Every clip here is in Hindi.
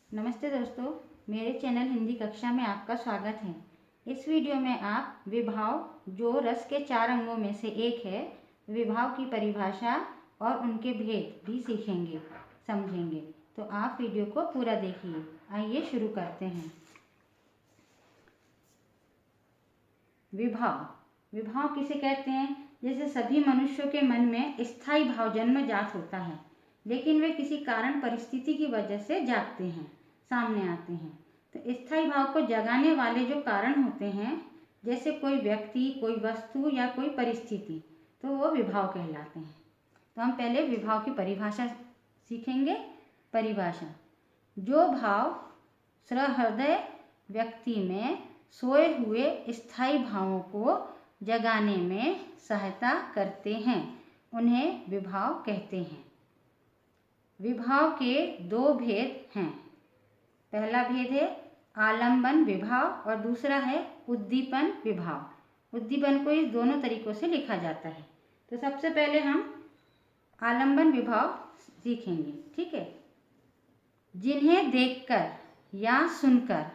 नमस्ते दोस्तों, मेरे चैनल हिंदी कक्षा में आपका स्वागत है। इस वीडियो में आप विभाव, जो रस के 4 अंगों में से एक है, विभाव की परिभाषा और उनके भेद भी सीखेंगे, समझेंगे। तो आप वीडियो को पूरा देखिए। आइए शुरू करते हैं। विभाव किसे कहते हैं? जैसे सभी मनुष्यों के मन में स्थायी भाव जन्मजात होता है, लेकिन वे किसी कारण परिस्थिति की वजह से जागते हैं, सामने आते हैं। तो स्थायी भाव को जगाने वाले जो कारण होते हैं, जैसे कोई व्यक्ति, कोई वस्तु या कोई परिस्थिति, तो वो विभाव कहलाते हैं। तो हम पहले विभाव की परिभाषा सीखेंगे। परिभाषा: जो भाव सहृदय व्यक्ति में सोए हुए स्थायी भावों को जगाने में सहायता करते हैं, उन्हें विभाव कहते हैं। विभाव के 2 भेद हैं। पहला भेद है आलंबन विभाव और दूसरा है उद्दीपन विभाव। उद्दीपन को इस दोनों तरीकों से लिखा जाता है। तो सबसे पहले हम आलंबन विभाव सीखेंगे, ठीक है। जिन्हें देखकर या सुनकर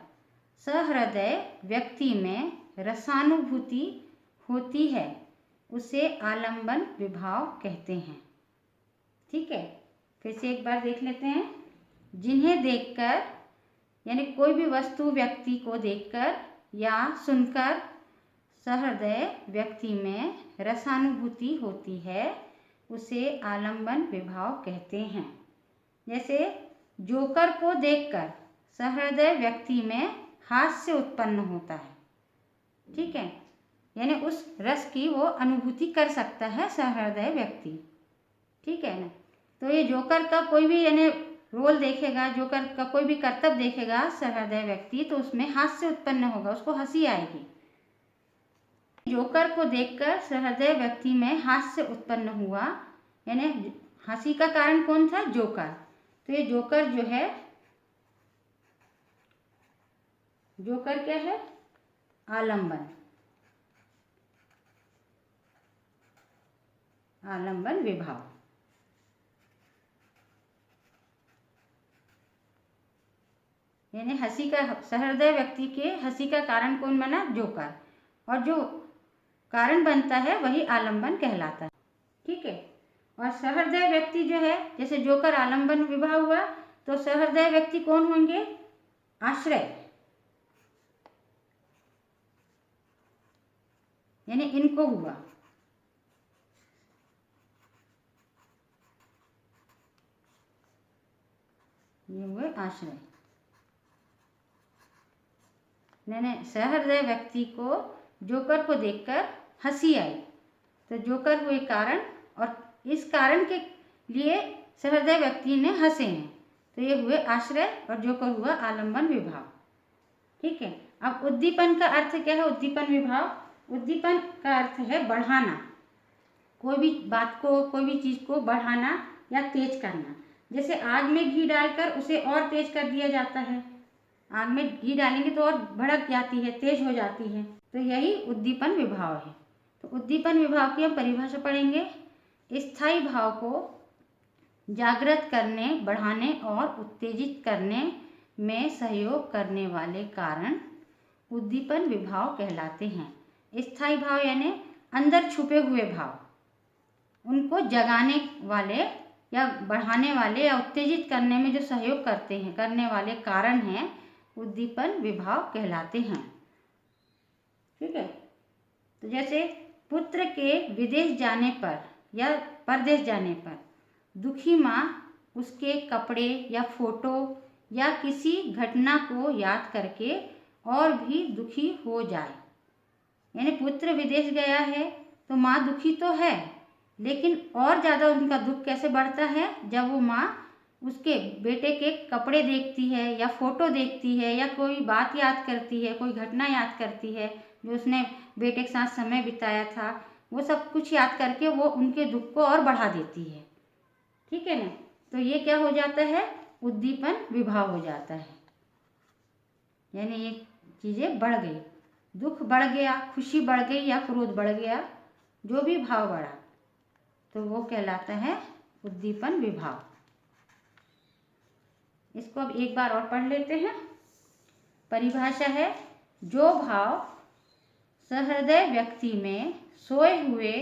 सहृदय व्यक्ति में रसानुभूति होती है, उसे आलंबन विभाव कहते हैं, ठीक है। फिर से एक बार देख लेते हैं। जिन्हें देखकर, यानी कोई भी वस्तु, व्यक्ति को देखकर या सुनकर सहृदय व्यक्ति में रसानुभूति होती है, उसे आलंबन विभाव कहते हैं। जैसे जोकर को देखकर सहृदय व्यक्ति में हास्य उत्पन्न होता है, ठीक है। यानी उस रस की वो अनुभूति कर सकता है सहृदय व्यक्ति, ठीक है ना। तो ये जोकर का कोई भी यानी रोल देखेगा, जोकर का कोई भी कर्तव्य देखेगा सहृदय व्यक्ति, तो उसमें हास्य उत्पन्न होगा, उसको हंसी आएगी। जोकर को देखकर सहृदय व्यक्ति में हास्य उत्पन्न हुआ, यानी हंसी का कारण कौन था? जोकर। तो ये जोकर जो है, जोकर क्या है? आलंबन, आलंबन विभाव। यानी हंसी का, सहृदय व्यक्ति के हंसी का कारण कौन बना? जोकर। और जो कारण बनता है वही आलंबन कहलाता है, ठीक है। और सहृदय व्यक्ति जो है, जैसे जोकर आलंबन विभाव हुआ, तो सहृदय व्यक्ति कौन होंगे? आश्रय, यानी इनको हुआ। ये हुए आश्रय। मैंने सहृदय व्यक्ति को, जोकर को देखकर हंसी आई, तो जोकर हुए कारण, और इस कारण के लिए सहृदय व्यक्ति ने हंसे हैं, तो ये हुए आश्रय और जोकर हुआ आलंबन विभाव, ठीक है। अब उद्दीपन का अर्थ क्या है? उद्दीपन विभाव, उद्दीपन का अर्थ है बढ़ाना, कोई भी बात को, कोई भी चीज को बढ़ाना या तेज करना। जैसे आग में घी डालकर उसे और तेज कर दिया जाता है। आग में घी डालेंगे तो और भड़क जाती है, तेज हो जाती है, तो यही उद्दीपन विभाव है। तो उद्दीपन विभाव की हम परिभाषा पढ़ेंगे। स्थायी भाव को जागृत करने, बढ़ाने और उत्तेजित करने में सहयोग करने वाले कारण उद्दीपन विभाव कहलाते हैं। स्थायी भाव यानी अंदर छुपे हुए भाव, उनको जगाने वाले या बढ़ाने वाले या उत्तेजित करने में जो सहयोग करते हैं, करने वाले कारण हैं, उद्दीपन विभाव कहलाते हैं, ठीक है। तो जैसे पुत्र के विदेश जाने पर या परदेश जाने पर दुखी माँ उसके कपड़े या फोटो या किसी घटना को याद करके और भी दुखी हो जाए। यानी पुत्र विदेश गया है तो माँ दुखी तो है, लेकिन और ज़्यादा उनका दुख कैसे बढ़ता है? जब वो माँ उसके बेटे के कपड़े देखती है या फोटो देखती है या कोई बात याद करती है, कोई घटना याद करती है जो उसने बेटे के साथ समय बिताया था, वो सब कुछ याद करके वो उनके दुख को और बढ़ा देती है, ठीक है ना। तो ये क्या हो जाता है? उद्दीपन विभाव हो जाता है। यानी ये चीज़ें बढ़ गई, दुख बढ़ गया, खुशी बढ़ गई या क्रोध बढ़ गया, जो भी भाव बढ़ा, तो वो कहलाता है उद्दीपन विभाव। इसको अब एक बार और पढ़ लेते हैं। परिभाषा है, जो भाव सहृदय व्यक्ति में सोए हुए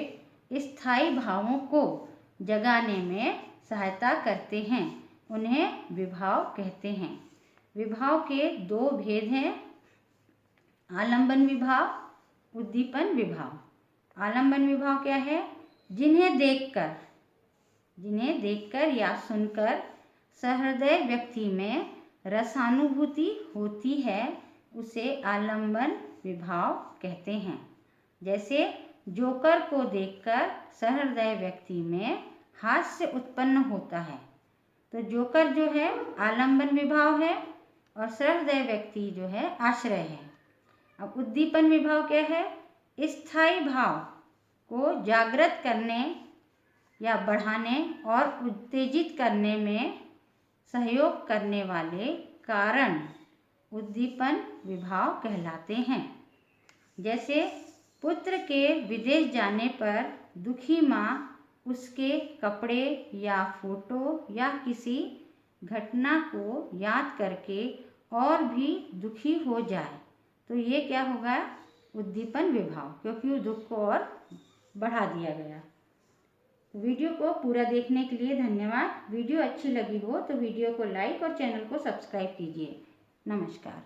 स्थायी भावों को जगाने में सहायता करते हैं उन्हें विभाव कहते हैं। विभाव के दो भेद हैं, आलंबन विभाव, उद्दीपन विभाव। आलंबन विभाव क्या है? जिन्हें देखकर या सुनकर सहृदय व्यक्ति में रसानुभूति होती है उसे आलंबन विभाव कहते हैं। जैसे जोकर को देखकर सहृदय व्यक्ति में हास्य उत्पन्न होता है, तो जोकर जो है आलंबन विभाव है और सहृदय व्यक्ति जो है आश्रय है। अब उद्दीपन विभाव क्या है? स्थायी भाव को जागृत करने या बढ़ाने और उत्तेजित करने में सहयोग करने वाले कारण उद्दीपन विभाव कहलाते हैं। जैसे पुत्र के विदेश जाने पर दुखी माँ उसके कपड़े या फोटो या किसी घटना को याद करके और भी दुखी हो जाए, तो ये क्या होगा? उद्दीपन विभाव, क्योंकि दुख को और बढ़ा दिया गया। वीडियो को पूरा देखने के लिए धन्यवाद। वीडियो अच्छी लगी हो तो वीडियो को लाइक और चैनल को सब्सक्राइब कीजिए। नमस्कार।